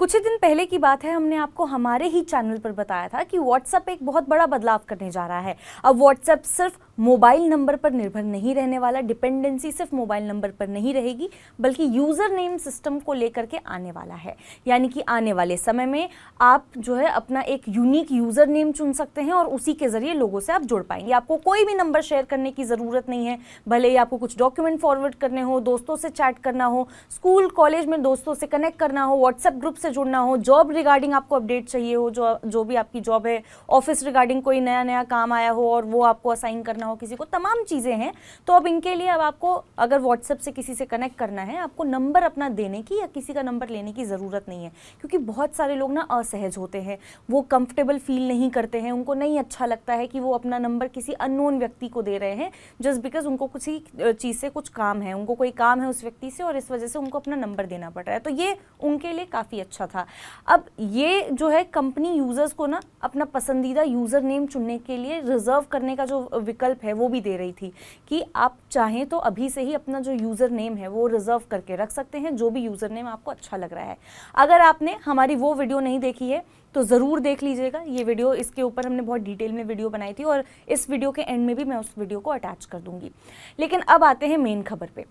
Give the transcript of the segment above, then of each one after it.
कुछ ही दिन पहले की बात है, हमने आपको हमारे ही चैनल पर बताया था कि व्हाट्सएप एक बहुत बड़ा बदलाव करने जा रहा है। अब व्हाट्सएप सिर्फ मोबाइल नंबर पर निर्भर नहीं रहने वाला, डिपेंडेंसी सिर्फ मोबाइल नंबर पर नहीं रहेगी, बल्कि यूज़र नेम सिस्टम को लेकर के आने वाला है। यानी कि आने वाले समय में आप जो है अपना एक यूनिक यूज़र नेम चुन सकते हैं और उसी के ज़रिए लोगों से आप जुड़ पाएंगे। आपको कोई भी नंबर शेयर करने की ज़रूरत नहीं है, भले ही आपको कुछ डॉक्यूमेंट फॉरवर्ड करने हो, दोस्तों से चैट करना हो, स्कूल कॉलेज में दोस्तों से कनेक्ट करना हो, व्हाट्सएप ग्रुप से जुड़ना हो, जॉब रिगार्डिंग आपको अपडेट चाहिए हो, जो भी आपकी जॉब है, ऑफिस रिगार्डिंग कोई नया काम आया हो और वो आपको असाइन करना हो किसी को, तमाम चीज़ें हैं। तो अब इनके लिए अब आपको अगर व्हाट्सएप से किसी से कनेक्ट करना है, आपको नंबर अपना देने की या किसी का नंबर लेने की ज़रूरत नहीं है। क्योंकि बहुत सारे लोग ना असहज होते हैं, वो कंफर्टेबल फील नहीं करते हैं, उनको नहीं अच्छा लगता है कि वो अपना नंबर किसी अननोन व्यक्ति को दे रहे हैं जस्ट बिकॉज उनको किसी चीज़ से कुछ काम है, उनको कोई काम है उस व्यक्ति से और इस वजह से उनको अपना नंबर देना पड़ रहा है। तो ये उनके लिए काफ़ी अच्छा था। अब ये जो है कंपनी यूज़र्स को ना अपना पसंदीदा यूज़र नेम चुनने के लिए रिजर्व करने का जो विकल्प है वो भी दे रही थी कि आप चाहें तो अभी से ही अपना जो यूज़र नेम है वो रिजर्व करके रख सकते हैं, जो भी यूज़र नेम आपको अच्छा लग रहा है। अगर आपने हमारी वो वीडियो नहीं देखी है तो ज़रूर देख लीजिएगा ये वीडियो, इसके ऊपर हमने बहुत डिटेल में वीडियो बनाई थी और इस वीडियो के एंड में भी मैं उस वीडियो को अटैच कर दूंगी। लेकिन अब आते हैं मेन खबर पे।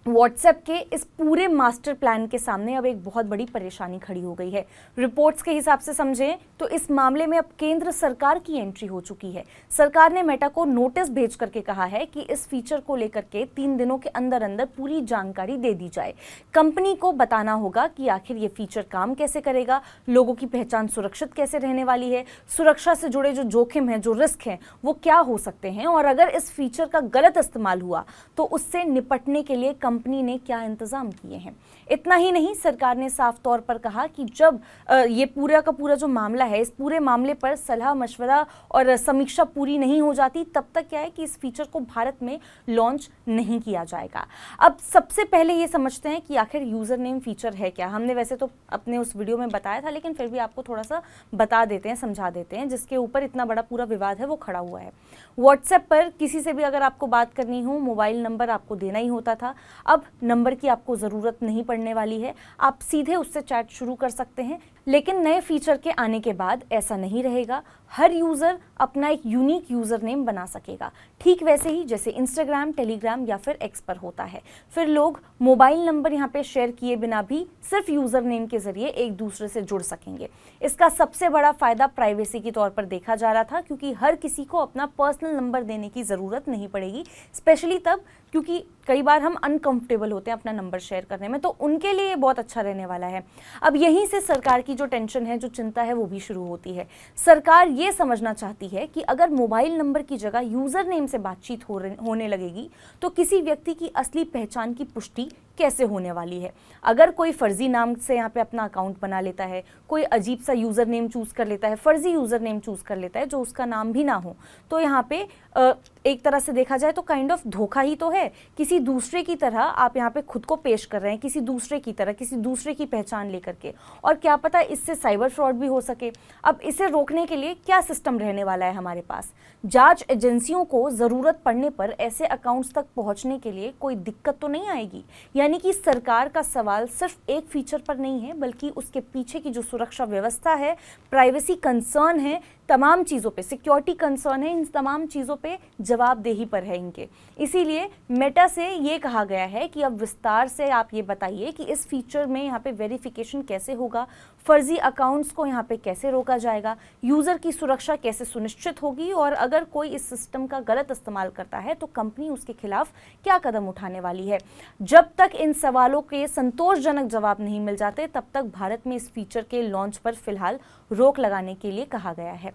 व्हाट्सएप के इस पूरे मास्टर प्लान के सामने अब एक बहुत बड़ी परेशानी खड़ी हो गई है। रिपोर्ट्स के हिसाब से समझें तो इस मामले में अब केंद्र सरकार की एंट्री हो चुकी है। सरकार ने मेटा को नोटिस भेज करके कहा है कि इस फीचर को लेकर के 3 दिनों के अंदर अंदर पूरी जानकारी दे दी जाए। कंपनी को बताना होगा कि आखिर ये फीचर काम कैसे करेगा, लोगों की पहचान सुरक्षित कैसे रहने वाली है, सुरक्षा से जुड़े जो जोखिम हैं, जो रिस्क हैं, वो क्या हो सकते हैं, और अगर इस फीचर का गलत इस्तेमाल हुआ तो उससे निपटने के लिए कंपनी ने क्या इंतजाम किए हैं। इतना ही नहीं, सरकार ने साफ तौर पर कहा कि जब ये पूरा का पूरा जो मामला है, इस पूरे मामले पर सलाह मशवरा और समीक्षा पूरी नहीं हो जाती, तब तक क्या है कि इस फीचर को भारत में लॉन्च नहीं किया जाएगा। अब सबसे पहले ये समझते हैं कि आखिर यूज़र नेम फीचर है क्या। हमने वैसे तो अपने उस वीडियो में बताया था, लेकिन फिर भी आपको थोड़ा सा बता देते हैं, समझा देते हैं, जिसके ऊपर इतना बड़ा पूरा विवाद है वो खड़ा हुआ है। व्हाट्सएप पर किसी से भी अगर आपको बात करनी हो, मोबाइल नंबर आपको देना ही होता था। अब नंबर की आपको ज़रूरत नहीं पड़ने वाली है, आप सीधे उससे चैट शुरू कर सकते हैं। लेकिन नए फीचर के आने के बाद ऐसा नहीं रहेगा, हर यूज़र अपना एक यूनिक यूज़र नेम बना सकेगा, ठीक वैसे ही जैसे इंस्टाग्राम, टेलीग्राम या फिर एक्स पर होता है। फिर लोग मोबाइल नंबर यहाँ पे शेयर किए बिना भी सिर्फ यूज़र नेम के ज़रिए एक दूसरे से जुड़ सकेंगे। इसका सबसे बड़ा फ़ायदा प्राइवेसी के तौर पर देखा जा रहा था, क्योंकि हर किसी को अपना पर्सनल नंबर देने की ज़रूरत नहीं पड़ेगी, स्पेशली तब क्योंकि कई बार हम अनकंफर्टेबल होते हैं अपना नंबर शेयर करने में, तो उनके लिए बहुत अच्छा रहने वाला है। अब यहीं से सरकार की जो टेंशन है, जो चिंता है, वो भी शुरू होती है। सरकार ये समझना चाहती है कि अगर मोबाइल नंबर की जगह यूज़र नेम से बातचीत होने लगेगी तो किसी व्यक्ति की असली पहचान की पुष्टि कैसे होने वाली है। अगर कोई फर्जी नाम से यहाँ पे अपना अकाउंट बना लेता है, कोई अजीब सा यूज़र नेम चूज़ कर लेता है, फर्जी यूज़र नेम चूज़ कर लेता है जो उसका नाम भी ना हो, तो यहाँ पे एक तरह से देखा जाए तो काइंड ऑफ धोखा ही तो है। किसी दूसरे की तरह आप यहाँ पे खुद को पेश कर रहे हैं, किसी दूसरे की तरह, किसी दूसरे की पहचान लेकर के, और क्या पता इससे साइबर फ्रॉड भी हो सके। अब इसे रोकने के लिए क्या सिस्टम रहने वाला है हमारे पास। जांच एजेंसियों को ज़रूरत पड़ने पर ऐसे अकाउंट्स तक पहुँचने के लिए कोई दिक्कत तो नहीं आएगी। यानी कि सरकार का सवाल सिर्फ एक फीचर पर नहीं है, बल्कि उसके पीछे की जो सुरक्षा व्यवस्था है, प्राइवेसी कंसर्न है, तमाम चीज़ों पे सिक्योरिटी कंसर्न है, इन तमाम चीज़ों पे जवाबदेही पर है इनके। इसीलिए मेटा से ये कहा गया है कि अब विस्तार से आप ये बताइए कि इस फीचर में यहाँ पे वेरिफिकेशन कैसे होगा, फर्जी अकाउंट्स को यहाँ पे कैसे रोका जाएगा, यूज़र की सुरक्षा कैसे सुनिश्चित होगी, और अगर कोई इस सिस्टम का गलत इस्तेमाल करता है तो कंपनी उसके खिलाफ क्या कदम उठाने वाली है। जब तक इन सवालों के संतोषजनक जवाब नहीं मिल जाते, तब तक भारत में इस फीचर के लॉन्च पर फिलहाल रोक लगाने के लिए कहा गया है।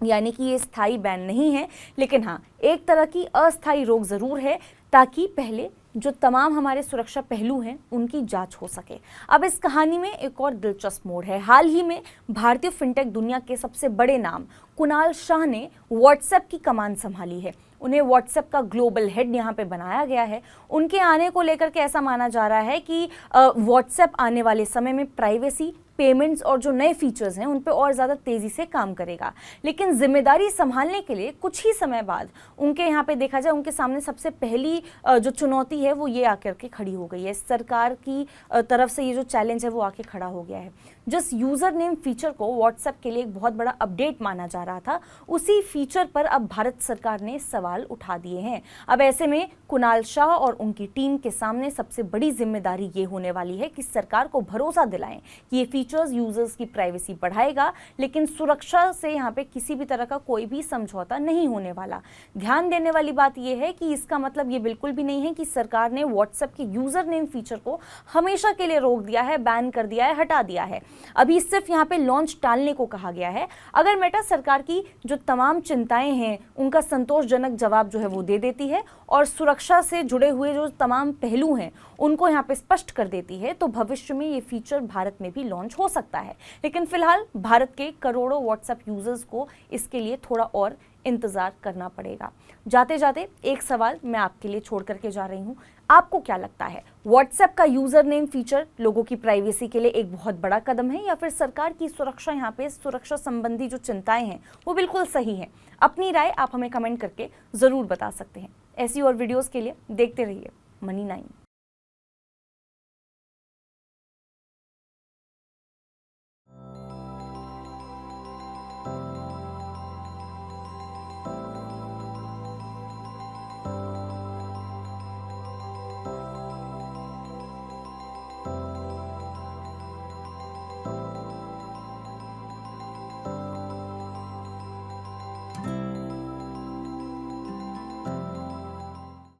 यानी कि ये स्थायी बैन नहीं है, लेकिन हाँ, एक तरह की अस्थायी रोक ज़रूर है, ताकि पहले जो तमाम हमारे सुरक्षा पहलू हैं उनकी जांच हो सके। अब इस कहानी में एक और दिलचस्प मोड़ है। हाल ही में भारतीय फिनटेक दुनिया के सबसे बड़े नाम कुणाल शाह ने व्हाट्सएप की कमान संभाली है। उन्हें व्हाट्सएप का ग्लोबल हेड यहाँ पे बनाया गया है। उनके आने को लेकर के ऐसा माना जा रहा है कि व्हाट्सएप आने वाले समय में प्राइवेसी, पेमेंट्स और जो नए फीचर्स हैं उन पे और ज़्यादा तेज़ी से काम करेगा। लेकिन जिम्मेदारी संभालने के लिए कुछ ही समय बाद उनके यहाँ पे देखा जाए उनके सामने सबसे पहली जो चुनौती है वो ये आकर के खड़ी हो गई है। सरकार की तरफ से ये जो चैलेंज है वो आके खड़ा हो गया है। जिस यूज़र नेम फीचर को व्हाट्सएप के लिए एक बहुत बड़ा अपडेट माना जा रहा था, उसी फीचर पर अब भारत सरकार ने सवाल उठा दिए हैं। अब ऐसे में कुणाल शाह और उनकी टीम के सामने सबसे बड़ी जिम्मेदारी ये होने वाली है कि सरकार को भरोसा दिलाएं कि ये फीचर्स यूजर्स की प्राइवेसी बढ़ाएगा, लेकिन सुरक्षा से यहाँ पे किसी भी तरह का कोई भी समझौता नहीं होने वाला। ध्यान देने वाली बात यह है कि इसका मतलब ये बिल्कुल भी नहीं है कि सरकार ने व्हाट्सएप के यूजर नेम फीचर को हमेशा के लिए रोक दिया है, बैन कर दिया है, हटा दिया है। अभी सिर्फ यहाँ पे लॉन्च टालने को कहा गया है। अगर मेटा सरकार की जो तमाम चिंताएं हैं उनका संतोषजनक जवाब जो है वो दे देती है और सुरक्षा से जुड़े हुए जो तमाम पहलू हैं उनको यहाँ पे स्पष्ट कर देती है, तो भविष्य में ये फीचर भारत में भी लॉन्च हो सकता है। लेकिन फिलहाल भारत के करोड़ों व्हाट्सएप यूजर्स को इसके लिए थोड़ा और इंतजार करना पड़ेगा। जाते जाते एक सवाल मैं आपके लिए छोड़ करके जा रही हूँ, आपको क्या लगता है, व्हाट्सएप का यूजर नेम फीचर लोगों की प्राइवेसी के लिए एक बहुत बड़ा कदम है या फिर सरकार की सुरक्षा यहाँ पे सुरक्षा संबंधी जो चिंताएं हैं वो बिल्कुल सही हैं? अपनी राय आप हमें कमेंट करके जरूर बता सकते हैं। ऐसी और वीडियोस के लिए देखते रहिए मनी 9।